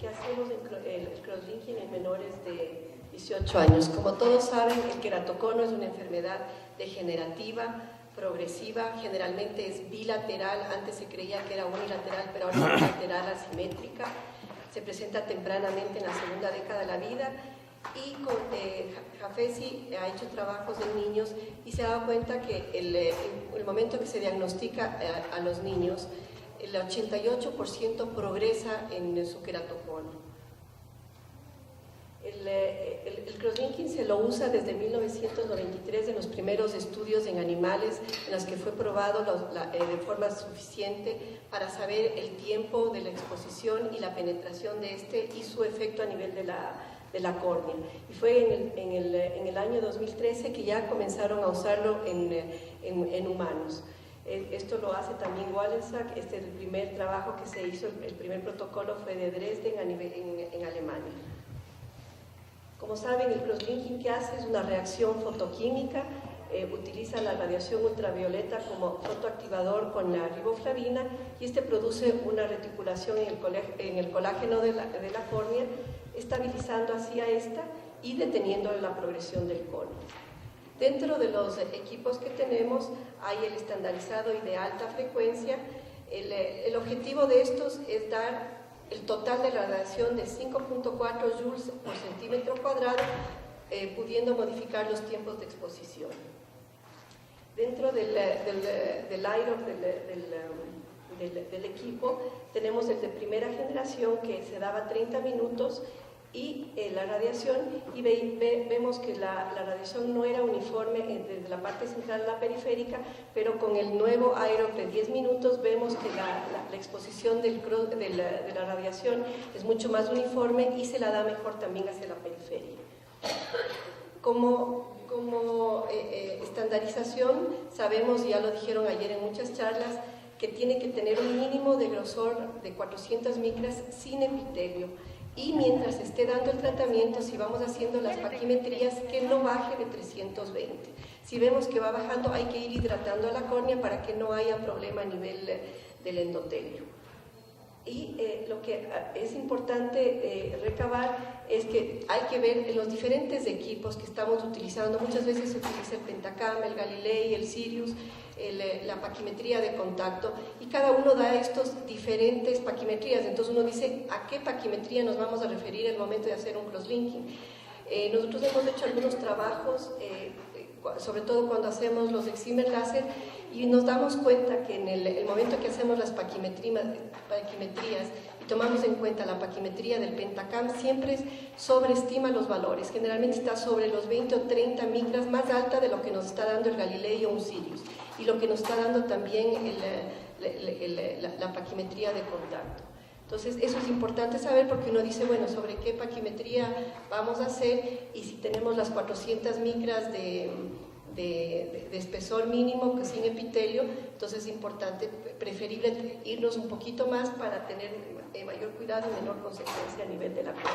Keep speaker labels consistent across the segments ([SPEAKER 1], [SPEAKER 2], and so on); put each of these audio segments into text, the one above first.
[SPEAKER 1] qué hacemos el crosslinking en menores de 18 años. Como todos saben, el queratocono es una enfermedad degenerativa, progresiva, generalmente es bilateral. Antes se creía que era unilateral, pero ahora es bilateral, asimétrica. Se presenta tempranamente en la segunda década de la vida, y Jafesi ha hecho trabajos en niños y se ha dado cuenta que el momento que se diagnostica a los niños, el 88% progresa en su queratocono. El crosslinking se lo usa desde 1993 en los primeros estudios en animales en los que fue probado de forma suficiente para saber el tiempo de la exposición y la penetración de este y su efecto a nivel de la córnea. Y fue en el año 2013 que ya comenzaron a usarlo en humanos. Esto lo hace también Wallensack. Este es el primer trabajo que se hizo, el primer protocolo fue de Dresden en Alemania. Como saben, el crosslinking que hace es una reacción fotoquímica, utiliza la radiación ultravioleta como fotoactivador con la riboflavina, y este produce una reticulación en el colágeno de la córnea, estabilizando así a esta y deteniendo la progresión del cono. Dentro de los equipos que tenemos hay el estandarizado y de alta frecuencia. El objetivo de estos es dar el total de radiación de 5.4 joules por centímetro cuadrado, pudiendo modificar los tiempos de exposición. Dentro del IROC del equipo tenemos el de primera generación, que se daba 30 minutos, y la radiación, y vemos que la radiación no era uniforme desde la parte central a la periférica, pero con el nuevo IROC de 10 minutos vemos que la exposición de la radiación es mucho más uniforme y se la da mejor también hacia la periferia. Como estandarización, sabemos, ya lo dijeron ayer en muchas charlas, que tiene que tener un mínimo de grosor de 400 micras sin epitelio. Y mientras esté dando el tratamiento, si vamos haciendo las paquimetrías, que no baje de 320. Si vemos que va bajando, hay que ir hidratando a la córnea para que no haya problema a nivel del endotelio. Y lo que es importante recabar es que hay que ver en los diferentes equipos que estamos utilizando. Muchas veces se utiliza el Pentacam, el Galilei, el Sirius, la paquimetría de contacto, y cada uno da estos diferentes paquimetrías. Entonces uno dice, ¿a qué paquimetría nos vamos a referir en el momento de hacer un crosslinking? Nosotros hemos hecho algunos trabajos, sobre todo cuando hacemos los excimer láser, y nos damos cuenta que en el momento que hacemos las paquimetrías y tomamos en cuenta la paquimetría del Pentacam, siempre sobreestima los valores. Generalmente está sobre los 20 o 30 micras más alta de lo que nos está dando el Galilei o un Sirius, y lo que nos está dando también la paquimetría de contacto. Entonces, eso es importante saber, porque uno dice, bueno, ¿sobre qué paquimetría vamos a hacer? Y si tenemos las 400 micras de espesor mínimo, que sin epitelio, entonces es importante, preferible irnos un poquito más para tener mayor cuidado y menor consecuencia a nivel de la córnea.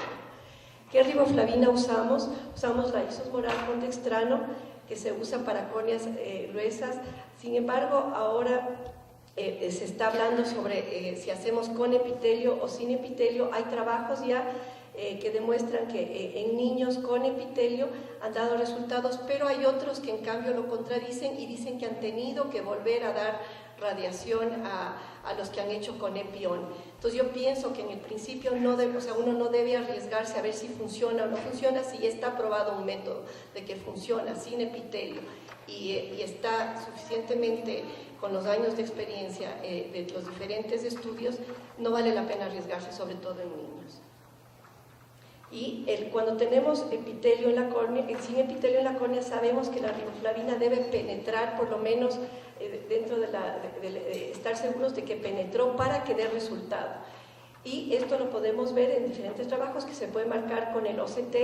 [SPEAKER 1] ¿Qué riboflavina usamos? Usamos la isosmoral con dextrano, que se usa para córneas gruesas. Sin embargo, ahora se está hablando sobre si hacemos con epitelio o sin epitelio. Hay trabajos ya que demuestran que en niños con epitelio han dado resultados, pero hay otros que en cambio lo contradicen y dicen que han tenido que volver a dar radiación a los que han hecho con epión. Entonces yo pienso que en el principio uno no debe arriesgarse a ver si funciona o no funciona, si ya está probado un método de que funciona sin epitelio y está suficientemente con los años de experiencia de los diferentes estudios, no vale la pena arriesgarse, sobre todo en niños. Y cuando tenemos epitelio en la córnea, sin epitelio en la córnea, sabemos que la riboflavina debe penetrar por lo menos dentro de estar seguros de que penetró para que dé resultado. Y esto lo podemos ver en diferentes trabajos que se puede marcar con el OCT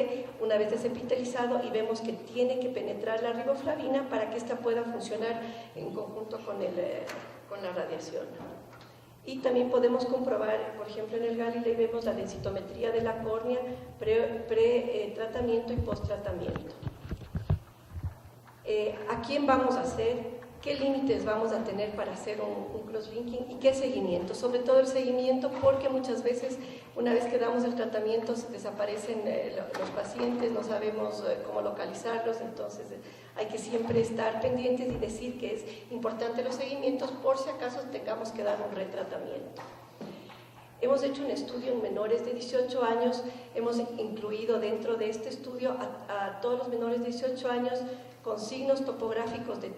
[SPEAKER 1] una vez desepitelizado, y vemos que tiene que penetrar la riboflavina para que ésta pueda funcionar en conjunto con la radiación. Y también podemos comprobar, por ejemplo, en el Galilei vemos la densitometría de la córnea pre-tratamiento y post-tratamiento. ¿A quién vamos a hacer? ¿Qué límites vamos a tener para hacer un crosslinking? ¿Y qué seguimiento? Sobre todo el seguimiento, porque muchas veces Una vez que damos el tratamiento desaparecen los pacientes, no sabemos cómo localizarlos, entonces hay que siempre estar pendientes y decir que es importante los seguimientos por si acaso tengamos que dar un retratamiento. Hemos hecho un estudio en menores de 18 años, hemos incluido dentro de este estudio a todos los menores de 18 años con signos topográficos de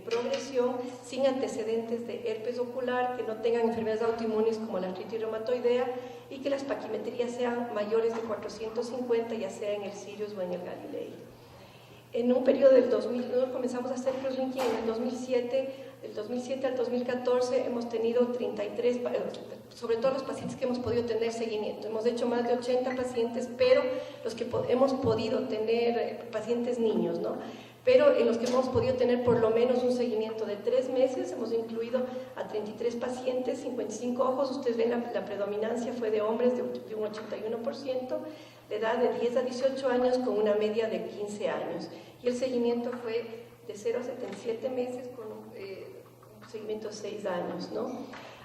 [SPEAKER 1] progresión, sin antecedentes de herpes ocular, que no tengan enfermedades autoinmunes como la artritis reumatoidea y que las paquimetrías sean mayores de 450, ya sea en el Sirius o en el Galilei. En un periodo del 2000, comenzamos a hacer crosslinking en el 2007, del 2007 al 2014 hemos tenido 33, sobre todo los pacientes que hemos podido tener seguimiento. Hemos hecho más de 80 pacientes, pero los que hemos podido tener pacientes niños, ¿no? Pero en los que hemos podido tener por lo menos un seguimiento de 3 meses, hemos incluido a 33 pacientes, 55 ojos, ustedes ven la predominancia fue de hombres de un 81%, de edad de 10 a 18 años con una media de 15 años. Y el seguimiento fue de 0 a 77 meses con un seguimiento de 6 años, ¿no?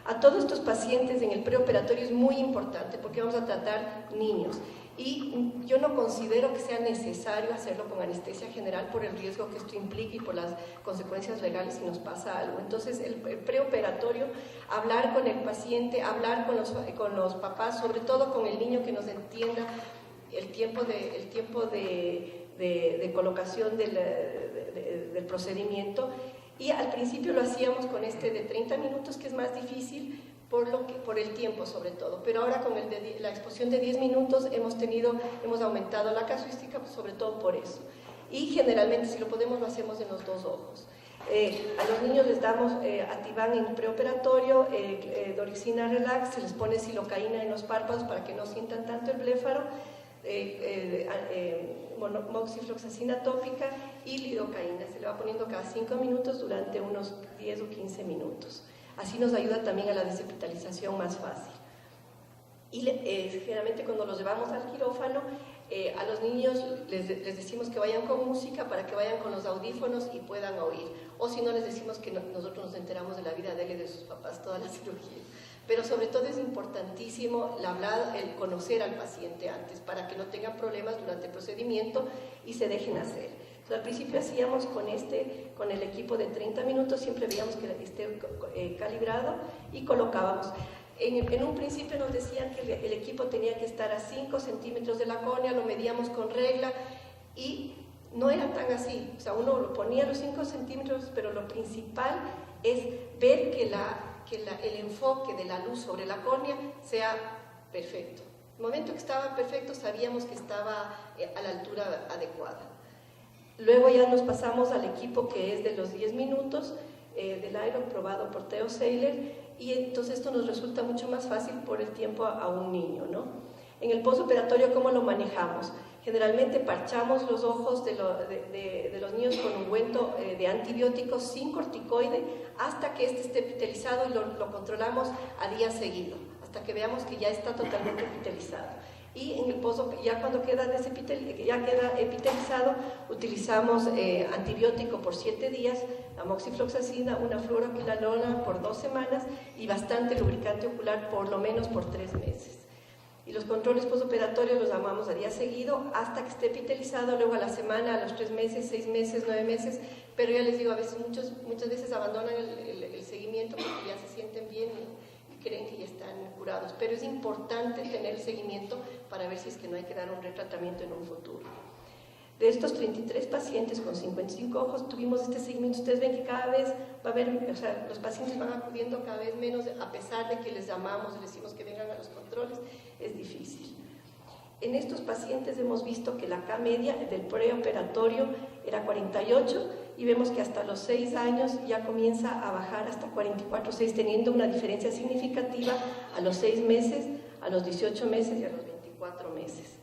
[SPEAKER 1] A todos estos pacientes en el preoperatorio es muy importante porque vamos a tratar niños. Y yo no considero que sea necesario hacerlo con anestesia general por el riesgo que esto implica y por las consecuencias legales si nos pasa algo. Entonces, el preoperatorio, hablar con el paciente, hablar con los papás, sobre todo con el niño que nos entienda el tiempo de colocación del procedimiento. Y al principio lo hacíamos con este de 30 minutos, que es más difícil, por el tiempo sobre todo, pero ahora con la exposición de 10 minutos hemos aumentado la casuística, pues sobre todo por eso. Y generalmente si lo podemos lo hacemos en los 2 ojos. A los niños les damos Ativan en preoperatorio, Dorixina Relax, se les pone silocaína en los párpados para que no sientan tanto el bléfaro, moxifloxacina tópica y lidocaína, se le va poniendo cada 5 minutos durante unos 10 o 15 minutos. Así nos ayuda también a la desepitalización más fácil. Y generalmente cuando los llevamos al quirófano, a los niños les decimos que vayan con música para que vayan con los audífonos y puedan oír. O si no, les decimos que nosotros nos enteramos de la vida de él y de sus papás, toda la cirugía. Pero sobre todo es importantísimo el conocer al paciente antes para que no tengan problemas durante el procedimiento y se dejen hacer. Al principio hacíamos con el equipo de 30 minutos, siempre veíamos que esté calibrado y colocábamos. En un principio nos decían que el equipo tenía que estar a 5 centímetros de la córnea, lo medíamos con regla y no era tan así. O sea, uno lo ponía a los 5 centímetros, pero lo principal es ver que el enfoque de la luz sobre la córnea sea perfecto. En el momento que estaba perfecto sabíamos que estaba a la altura adecuada. Luego ya nos pasamos al equipo que es de los 10 minutos del Iron probado por Theo Seiler y entonces esto nos resulta mucho más fácil por el tiempo a un niño, ¿no? En el postoperatorio, ¿cómo lo manejamos? Generalmente parchamos los ojos de los niños con ungüento de antibióticos sin corticoide hasta que este esté epitelizado y lo controlamos a día seguido, hasta que veamos que ya está totalmente epitelizado. Y en el pozo, ya cuando queda epitelizado, utilizamos antibiótico por 7 días, amoxifloxacina, una fluoroquinolona por 2 semanas y bastante lubricante ocular por lo menos por 3 meses. Y los controles postoperatorios los damos a día seguido hasta que esté epitelizado, luego a la semana, a los 3 meses, 6 meses, 9 meses, pero ya les digo, a veces, muchas veces abandonan el seguimiento porque ya se sienten bien y creen que ya están curados, pero es importante tener el seguimiento para ver si es que no hay que dar un retratamiento en un futuro. De estos 33 pacientes con 55 ojos tuvimos este seguimiento. Ustedes ven que cada vez va a haber, o sea, los pacientes van acudiendo cada vez menos, a pesar de que les llamamos, les decimos que vengan a los controles, es difícil. En estos pacientes hemos visto que la K media del preoperatorio era 48 y vemos que hasta los 6 años ya comienza a bajar hasta 44,6, teniendo una diferencia significativa a los 6 meses, a los 18 meses y a los 24 meses.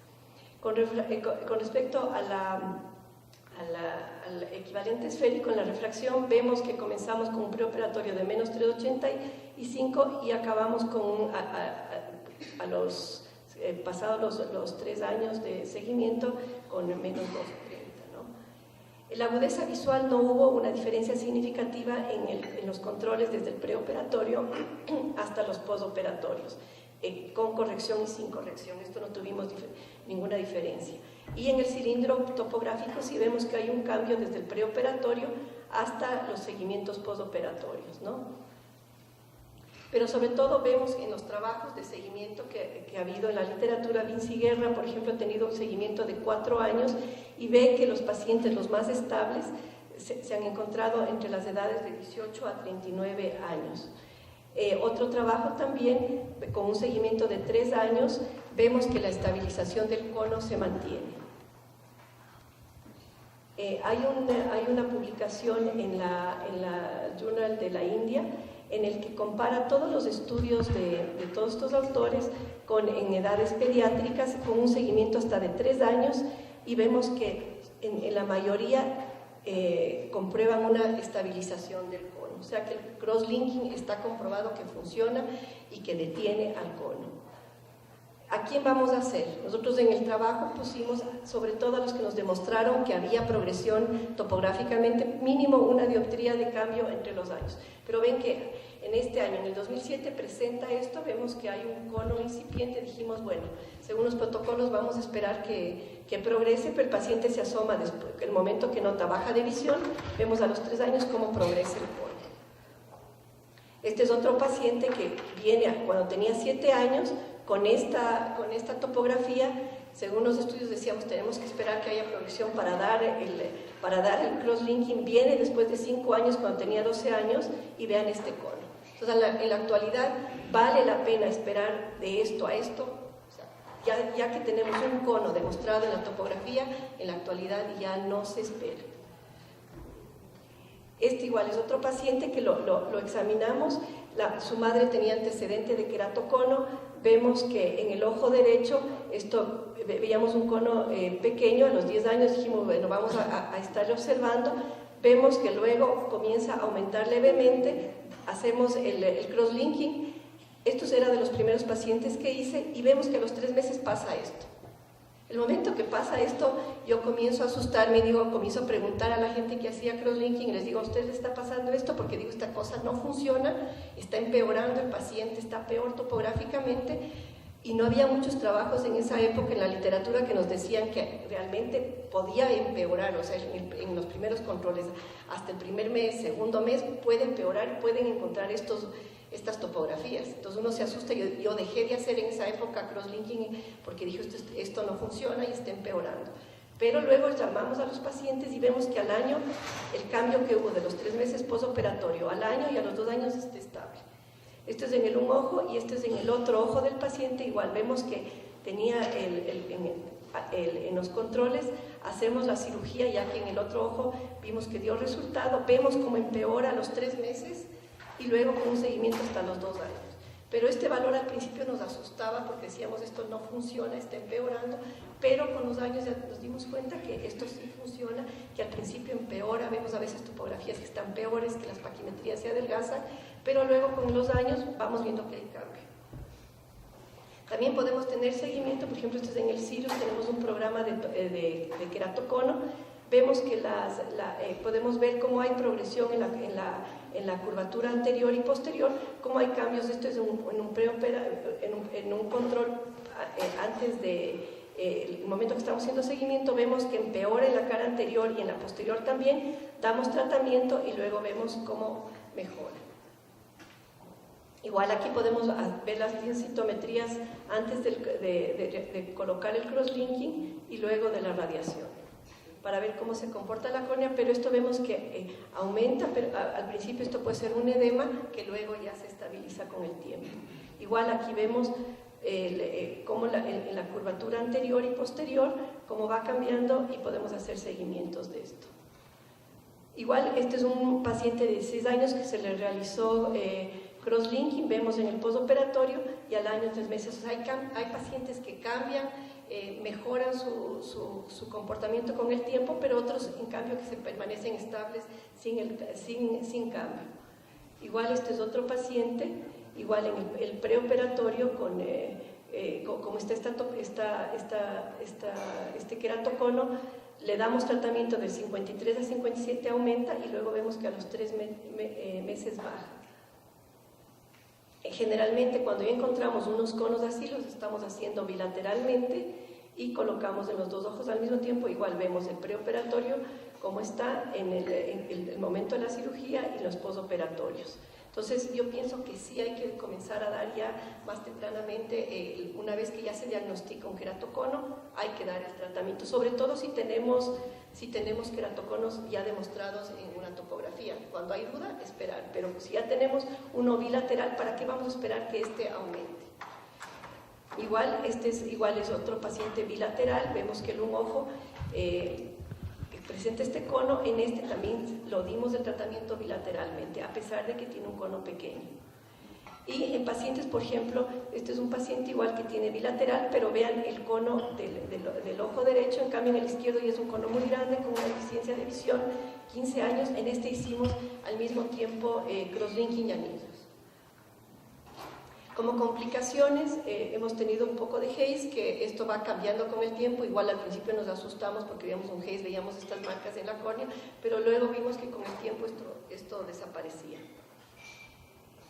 [SPEAKER 1] Con respecto al equivalente esférico en la refracción, vemos que comenzamos con un preoperatorio de menos 3,85 y acabamos con pasados los 3 años de seguimiento con menos 2,30, ¿no? En la agudeza visual no hubo una diferencia significativa en los controles desde el preoperatorio hasta los postoperatorios. con corrección y sin corrección. Esto no tuvimos ninguna diferencia. Y en el cilindro topográfico sí vemos que hay un cambio desde el preoperatorio hasta los seguimientos postoperatorios, ¿no? Pero sobre todo vemos en los trabajos de seguimiento que ha habido en la literatura. Vinci Guerra, por ejemplo, ha tenido un seguimiento de 4 años y ve que los pacientes, los más estables, se han encontrado entre las edades de 18 a 39 años. Otro trabajo también, con un seguimiento de 3 años, vemos que la estabilización del cono se mantiene. Hay una publicación en la Journal de la India en el que compara todos los estudios de todos estos autores en edades pediátricas con un seguimiento hasta de 3 años y vemos que en la mayoría comprueban una estabilización del cono, o sea que el crosslinking está comprobado que funciona y que detiene al cono. ¿A quién vamos a hacer? Nosotros en el trabajo pusimos sobre todo a los que nos demostraron que había progresión topográficamente, mínimo 1 dioptría de cambio entre los años. Pero ven que en este año, en el 2007, presenta esto, vemos que hay un cono incipiente, dijimos, bueno, según los protocolos vamos a esperar que progrese, pero el paciente se asoma después, el momento que nota baja de visión, vemos a los 3 años cómo progresa el cono. Este es otro paciente que viene cuando tenía 7 años, con esta topografía. Según los estudios decíamos, tenemos que esperar que haya progresión para dar el crosslinking. Viene después de 5 años, cuando tenía 12 años, y vean este cono. Entonces, en la actualidad, vale la pena esperar de esto a esto. O sea, ya que tenemos un cono demostrado en la topografía, en la actualidad ya no se espera. Este igual es otro paciente que lo examinamos. Su madre tenía antecedente de queratocono. Vemos que en el ojo derecho, veíamos un cono pequeño. A los 10 años dijimos, bueno, vamos a estarle observando. Vemos que luego comienza a aumentar levemente. Hacemos el crosslinking. Estos eran de los primeros pacientes que hice y vemos que a los 3 meses pasa esto. El momento que pasa esto, yo comienzo a asustarme y comienzo a preguntar a la gente que hacía crosslinking y les digo, ¿a ustedes les está pasando esto? Porque digo, esta cosa no funciona, está empeorando, el paciente está peor topográficamente, y no había muchos trabajos en esa época en la literatura que nos decían que realmente podía empeorar, o sea, en los primeros controles, hasta el primer mes, segundo mes, puede empeorar, pueden encontrar estas topografías. Entonces uno se asusta. Yo dejé de hacer en esa época crosslinking porque dije, esto no funciona y está empeorando. Pero luego llamamos a los pacientes y vemos que al año el cambio que hubo de los 3 meses postoperatorio al año y a los 2 años está estable. Esto es en el un ojo y este es en el otro ojo del paciente. Igual vemos que tenía en los controles, hacemos la cirugía, ya que en el otro ojo vimos que dio resultado, vemos cómo empeora a los 3 meses y luego con un seguimiento hasta los 2 años. Pero este valor al principio nos asustaba porque decíamos, esto no funciona, está empeorando, pero con los años ya nos dimos cuenta que esto sí funciona, que al principio empeora. Vemos a veces topografías que están peores, que las paquimetrías se adelgazan, pero luego con los años vamos viendo que hay cambio. También podemos tener seguimiento, por ejemplo, esto es en el Sirius, tenemos un programa de queratocono. Vemos que podemos ver cómo hay progresión en la curvatura anterior y posterior, cómo hay cambios. Esto es en un control antes el momento que estamos haciendo seguimiento. Vemos que empeora en la cara anterior y en la posterior también. Damos tratamiento y luego vemos cómo mejora. Igual aquí podemos ver las densitometrías antes de colocar el crosslinking y luego de la radiación, para ver cómo se comporta la córnea, pero esto vemos que aumenta, pero al principio esto puede ser un edema que luego ya se estabiliza con el tiempo. Igual aquí vemos cómo en la curvatura anterior y posterior, cómo va cambiando y podemos hacer seguimientos de esto. Igual este es un paciente de 16 años que se le realizó crosslinking, vemos en el postoperatorio y al año 3 meses. O sea, hay pacientes que cambian, mejoran su comportamiento con el tiempo, pero otros en cambio que se permanecen estables sin cambio. Igual este es otro paciente, igual en el preoperatorio como está este queratocono, le damos tratamiento de 53 a 57, aumenta y luego vemos que a los 3 meses baja. Generalmente cuando ya encontramos unos conos así, los estamos haciendo bilateralmente y colocamos en los dos ojos al mismo tiempo. Igual vemos el preoperatorio como está en el momento de la cirugía y los posoperatorios. Entonces yo pienso que sí hay que comenzar a dar ya más tempranamente, una vez que ya se diagnostica un queratocono, hay que dar el tratamiento, sobre todo si tenemos queratoconos ya demostrados en una topografía. Cuando hay duda, esperar, pero si ya tenemos uno bilateral, ¿para qué vamos a esperar que este aumente? Igual, es otro paciente bilateral, vemos que en un ojo presenta este cono, en este también lo dimos el tratamiento bilateralmente, a pesar de que tiene un cono pequeño. Y en pacientes, por ejemplo, este es un paciente igual que tiene bilateral, pero vean el cono del ojo derecho, en cambio en el izquierdo ya es un cono muy grande con una deficiencia de visión, 15 años, en este hicimos al mismo tiempo crosslinking y anillos. Como complicaciones, hemos tenido un poco de haze, que esto va cambiando con el tiempo. Igual al principio nos asustamos porque veíamos un haze, veíamos estas marcas en la córnea, pero luego vimos que con el tiempo esto desaparecía.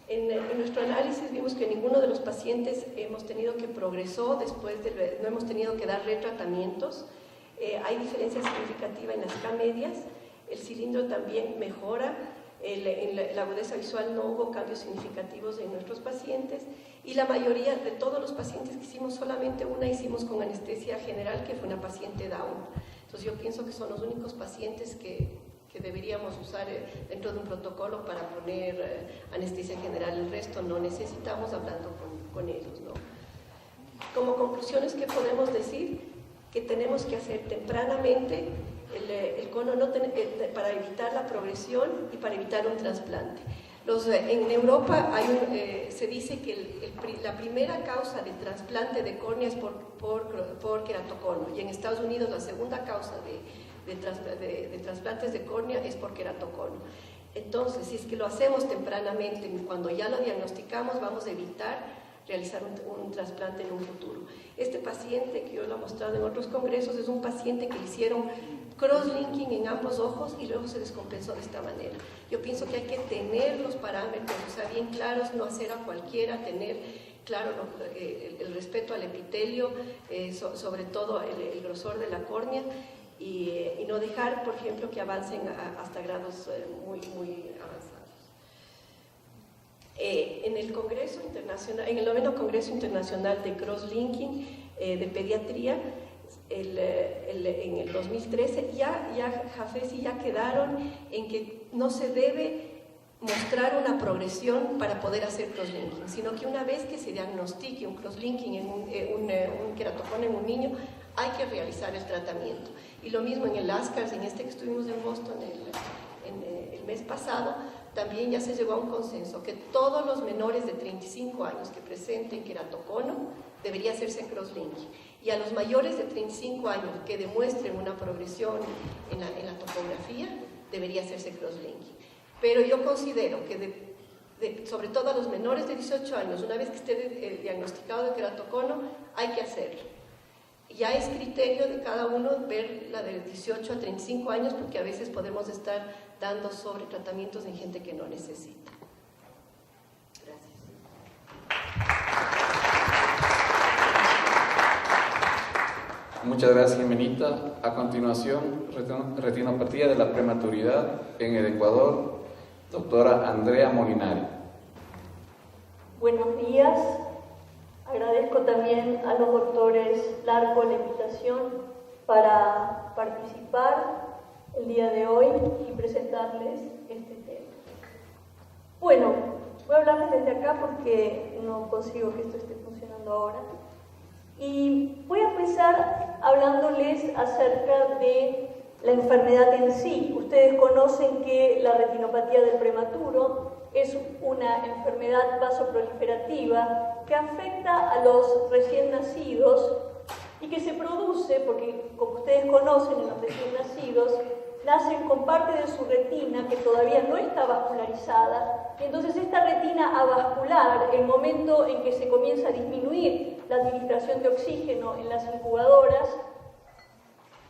[SPEAKER 1] En nuestro análisis vimos que ninguno de los pacientes hemos tenido que progresó no hemos tenido que dar retratamientos. Hay diferencia significativa en las K medias, el cilindro también mejora. En la agudeza visual no hubo cambios significativos en nuestros pacientes y la mayoría de todos los pacientes que hicimos, solamente una hicimos con anestesia general, que fue una paciente Down. Entonces yo pienso que son los únicos pacientes que deberíamos usar dentro de un protocolo para poner anestesia general. El resto no necesitamos, hablando con ellos, ¿no? Como conclusiones, ¿qué podemos decir? Que tenemos que hacer tempranamente el cono para evitar la progresión y para evitar un trasplante. En Europa se dice que la primera causa de trasplante de córnea es por queratocono, y en Estados Unidos la segunda causa de trasplantes de córnea es por queratocono. Entonces, si es que lo hacemos tempranamente, cuando ya lo diagnosticamos, vamos a evitar realizar un trasplante en un futuro. Este paciente, que yo lo he mostrado en otros congresos, es un paciente que le hicieron crosslinking en ambos ojos y luego se descompensó de esta manera. Yo pienso que hay que tener los parámetros, o sea, bien claros, no hacer a cualquiera, tener claro el respeto al epitelio, sobre todo el grosor de la córnea, y no dejar, por ejemplo, que avancen hasta grados muy avanzados. En el Congreso Internacional, en el 9º Congreso Internacional de Crosslinking de Pediatría, en el 2013, Jafes y ya quedaron en que no se debe mostrar una progresión para poder hacer crosslinking, sino que una vez que se diagnostique un crosslinking un queratocono en un niño, hay que realizar el tratamiento. Y lo mismo en el ASCARS, en este que estuvimos en Boston el mes pasado, también ya se llegó a un consenso que todos los menores de 35 años que presenten queratocono debería hacerse crosslinking, y a los mayores de 35 años que demuestren una progresión en la topografía debería hacerse crosslinking. Pero yo considero que sobre todo a los menores de 18 años, una vez que esté diagnosticado de queratocono, hay que hacerlo. Ya es criterio de cada uno ver la de 18 a 35 años, porque a veces podemos estar dando sobre tratamientos en gente que no necesita. Gracias.
[SPEAKER 2] Muchas gracias, Jimenita. A continuación, retinopatía de la prematuridad en el Ecuador, doctora Andrea Molinari.
[SPEAKER 3] Buenos días. Agradezco también a los doctores Larco la invitación para participar el día de hoy y presentarles este tema. Bueno, voy a hablarles desde acá porque no consigo que esto esté funcionando ahora. Y voy a empezar hablándoles acerca de la enfermedad en sí. Ustedes conocen que la retinopatía del prematuro es una enfermedad vasoproliferativa que afecta a los recién nacidos y que se produce porque, como ustedes conocen, en los recién nacidos nacen con parte de su retina que todavía no está vascularizada, y entonces esta retina avascular, el momento en que se comienza a disminuir la administración de oxígeno en las incubadoras,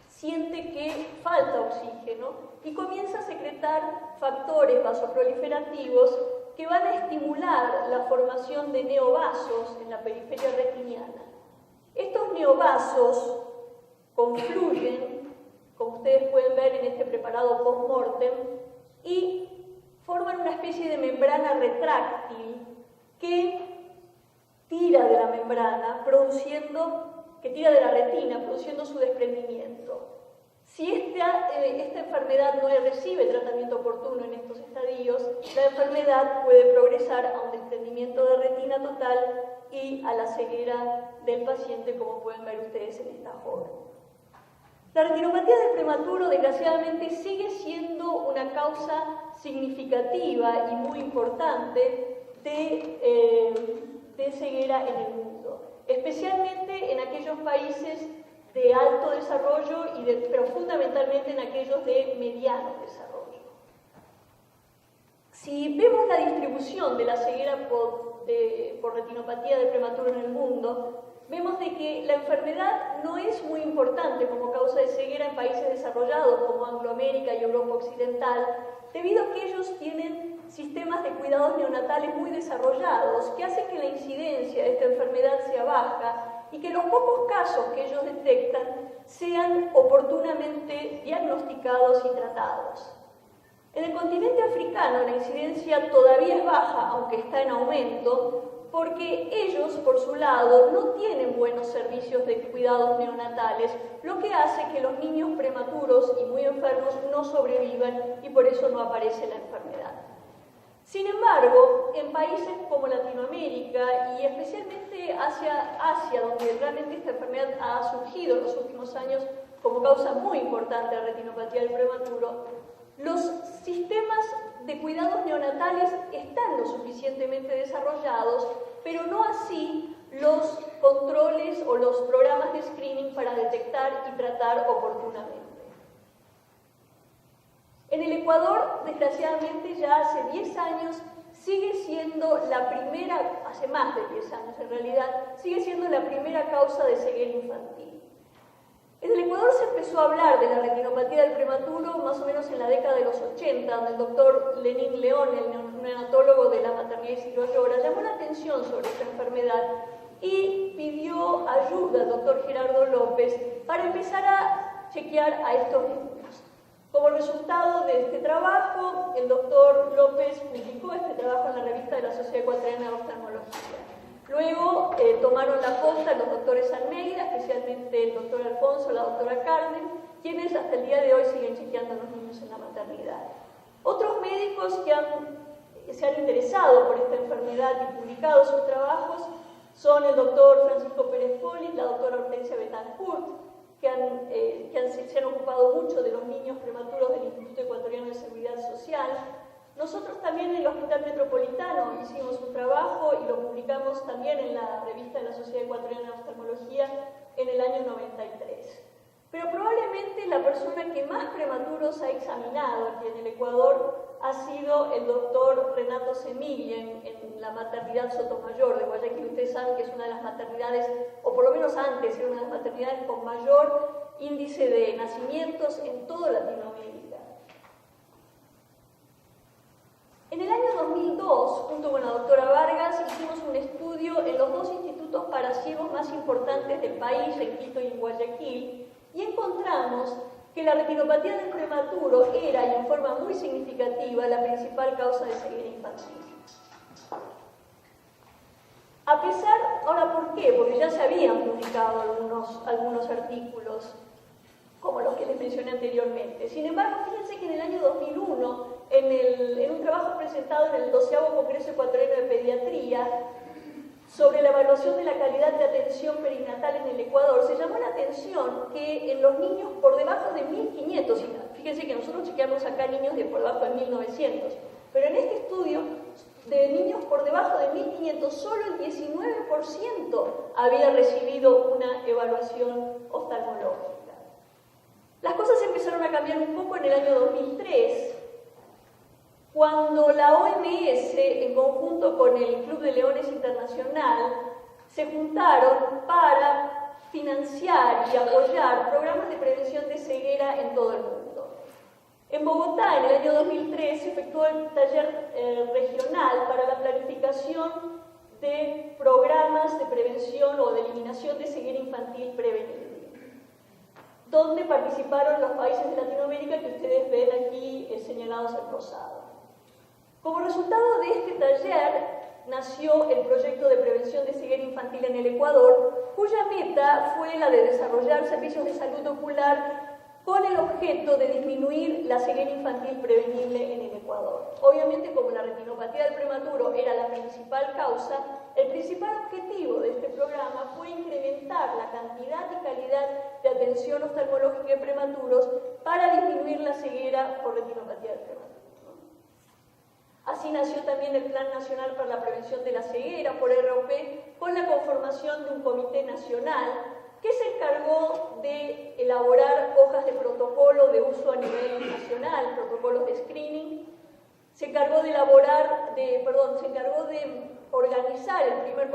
[SPEAKER 3] siente que falta oxígeno y comienza a secretar factores vasoproliferativos que van a estimular la formación de neovasos en la periferia retiniana. Estos neovasos confluyen, como ustedes pueden ver en este preparado post-mortem, y forman una especie de membrana retráctil que tira de la membrana, que tira de la retina, produciendo su desprendimiento. Si esta enfermedad no recibe tratamiento oportuno en estos estadios, la enfermedad puede progresar a un desprendimiento de retina total y a la ceguera del paciente, como pueden ver ustedes en esta joven. La retinopatía del prematuro, desgraciadamente, sigue siendo una causa significativa y muy importante de ceguera en el mundo, especialmente en aquellos países de alto desarrollo, pero fundamentalmente en aquellos de mediano desarrollo. Si vemos la distribución de la ceguera por retinopatía de prematuro en el mundo, vemos de que la enfermedad no es muy importante como causa de ceguera en países desarrollados como Angloamérica y Europa Occidental, debido a que ellos tienen sistemas de cuidados neonatales muy desarrollados que hacen que la incidencia de esta enfermedad sea baja y que los pocos casos que ellos detectan sean oportunamente diagnosticados y tratados. En el continente africano la incidencia todavía es baja, aunque está en aumento, porque ellos, por su lado, no tienen buenos servicios de cuidados neonatales, lo que hace que los niños prematuros y muy enfermos no sobrevivan y por eso no aparece la enfermedad. Sin embargo, en países como Latinoamérica y especialmente Asia, donde realmente esta enfermedad ha surgido en los últimos años como causa muy importante de retinopatía del prematuro, los sistemas de cuidados neonatales están lo suficientemente desarrollados, pero no así los controles o los programas de screening para detectar y tratar oportunamente. En el Ecuador, desgraciadamente, ya hace 10 años, sigue siendo la primera, hace más de 10 años en realidad, sigue siendo la primera causa de ceguera infantil. En el Ecuador se empezó a hablar de la retinopatía del prematuro más o menos en la década de los 80, donde el doctor Lenín León, el neonatólogo de la maternidad Isidro Ayora, llamó la atención sobre esta enfermedad y pidió ayuda al doctor Gerardo López para empezar a chequear a estos niños. Como resultado de este trabajo, el doctor López publicó este trabajo en la revista de la Sociedad Ecuatoriana de Oftalmología. Luego tomaron la posta los doctores Almeida, especialmente el doctor Alfonso, la doctora Carmen, quienes hasta el día de hoy siguen chequeando a los niños en la maternidad. Otros médicos que se han interesado por esta enfermedad y publicado sus trabajos son el doctor Francisco Pérez Poli, la doctora Hortensia Betancourt, que se han ocupado mucho de los niños prematuros del Instituto Ecuatoriano de Seguridad Social. Nosotros también en el Hospital Metropolitano hicimos un trabajo y lo publicamos también en la revista de la Sociedad Ecuatoriana de Oftalmología en el año 93. Pero probablemente la persona que más prematuros ha examinado aquí en el Ecuador ha sido el doctor Renato Semilla en la maternidad Sotomayor de Guayaquil. Ustedes saben que es una de las maternidades, o por lo menos antes, era una de las maternidades con mayor índice de nacimientos en toda Latinoamérica. En el año 2002, junto con la doctora Vargas, hicimos un estudio en los dos institutos paraciegos más importantes del país, en Quito y en Guayaquil, y encontramos que la retinopatía del prematuro era, y en forma muy significativa, la principal causa de ceguera infantil. A pesar, ahora, ¿por qué? Porque ya se habían publicado algunos artículos, como los que les mencioné anteriormente. Sin embargo, fíjense que en el año 2001, en un trabajo presentado en el 12º Congreso Ecuatoriano de Pediatría, sobre la evaluación de la calidad de atención perinatal en el Ecuador, se llamó la atención que en los niños por debajo de 1500, fíjense que nosotros chequeamos acá niños de por debajo de 1900, pero en este estudio de niños por debajo de 1500, solo el 19% había recibido una evaluación oftalmológica. Las cosas empezaron a cambiar un poco en el año 2003, cuando la OMS, en conjunto con el Club de Leones Internacional, se juntaron para financiar y apoyar programas de prevención de ceguera en todo el mundo. En Bogotá, en el año 2003, se efectuó el taller regional para la planificación de programas de prevención o de eliminación de ceguera infantil prevenible, donde participaron los países de Latinoamérica que ustedes ven aquí señalados en rosado. Como resultado de este taller nació el proyecto de prevención de ceguera infantil en el Ecuador, cuya meta fue la de desarrollar servicios de salud ocular con el objeto de disminuir la ceguera infantil prevenible en el Ecuador. Obviamente, como la retinopatía del prematuro era la principal causa, el principal objetivo de este programa fue incrementar la cantidad y calidad de atención oftalmológica en prematuros para disminuir la ceguera por retinopatía del prematuro. Así nació también el Plan Nacional para la Prevención de la Ceguera, por ROP, con la conformación de un comité nacional que se encargó de elaborar hojas de protocolo de uso a nivel nacional, protocolos de screening, se encargó de organizar el primer